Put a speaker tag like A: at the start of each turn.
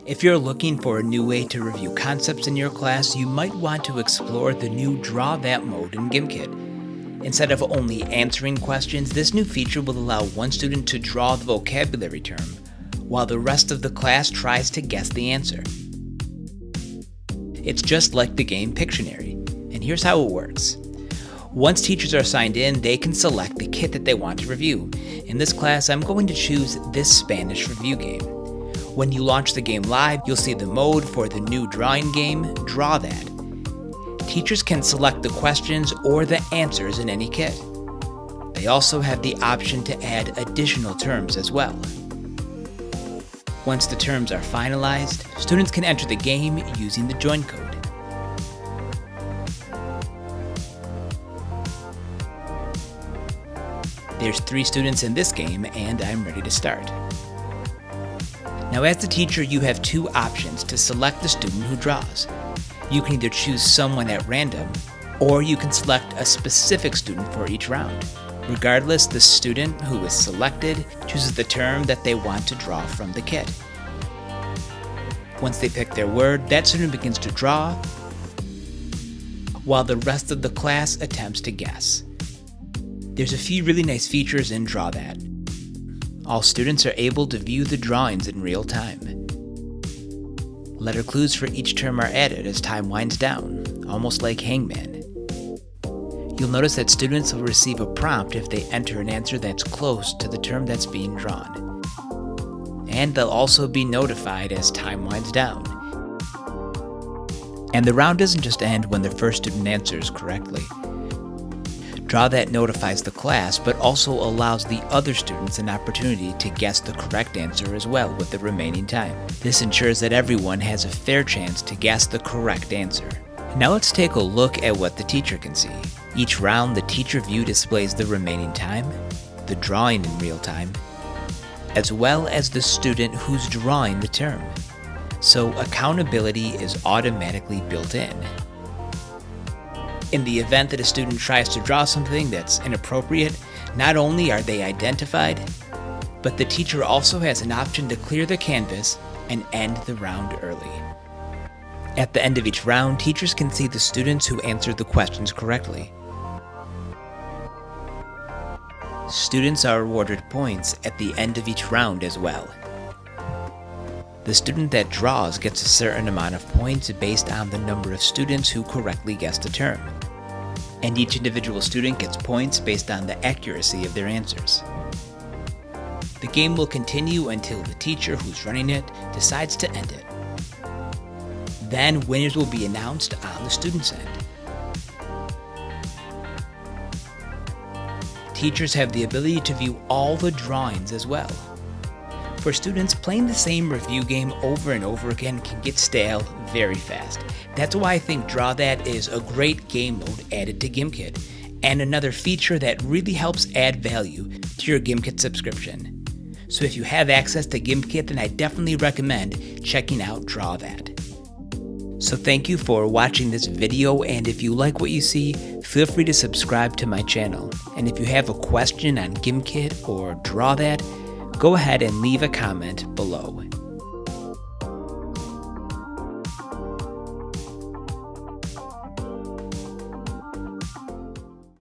A: If you're looking for a new way to review concepts in your class, you might want to explore the new Draw That mode in Gimkit. Instead of only answering questions, this new feature will allow one student to draw the vocabulary term, while the rest of the class tries to guess the answer. It's just like the game Pictionary, and here's how it works. Once teachers are signed in, they can select the kit that they want to review. In this class, I'm going to choose this Spanish review game. When you launch the game live, you'll see the mode for the new drawing game, Draw That. Teachers can select the questions or the answers in any kit. They also have the option to add additional terms as well. Once the terms are finalized, students can enter the game using the join code. There's 3 students in this game, and I'm ready to start. Now, as the teacher, you have 2 options to select the student who draws. You can either choose someone at random, or you can select a specific student for each round. Regardless, the student who is selected chooses the term that they want to draw from the kit. Once they pick their word, that student begins to draw, while the rest of the class attempts to guess. There's a few really nice features in Draw That. All students are able to view the drawings in real time. Letter clues for each term are added as time winds down, almost like Hangman. You'll notice that students will receive a prompt if they enter an answer that's close to the term that's being drawn. And they'll also be notified as time winds down. And the round doesn't just end when the first student answers correctly. Draw That notifies the class, but also allows the other students an opportunity to guess the correct answer as well with the remaining time. This ensures that everyone has a fair chance to guess the correct answer. Now let's take a look at what the teacher can see. Each round, the teacher view displays the remaining time, the drawing in real time, as well as the student who's drawing the term. So accountability is automatically built in. In the event that a student tries to draw something that's inappropriate, not only are they identified, but the teacher also has an option to clear the canvas and end the round early. At the end of each round, teachers can see the students who answered the questions correctly. Students are awarded points at the end of each round as well. The student that draws gets a certain amount of points based on the number of students who correctly guessed a term. And each individual student gets points based on the accuracy of their answers. The game will continue until the teacher who's running it decides to end it. Then winners will be announced on the student's end. Teachers have the ability to view all the drawings as well. For students, playing the same review game over and over again can get stale very fast. That's why I think Draw That is a great game mode added to Gimkit, and another feature that really helps add value to your Gimkit subscription. So if you have access to Gimkit, then I definitely recommend checking out Draw That. So thank you for watching this video, and if you like what you see, feel free to subscribe to my channel. And if you have a question on Gimkit or Draw That, go ahead and leave a comment below.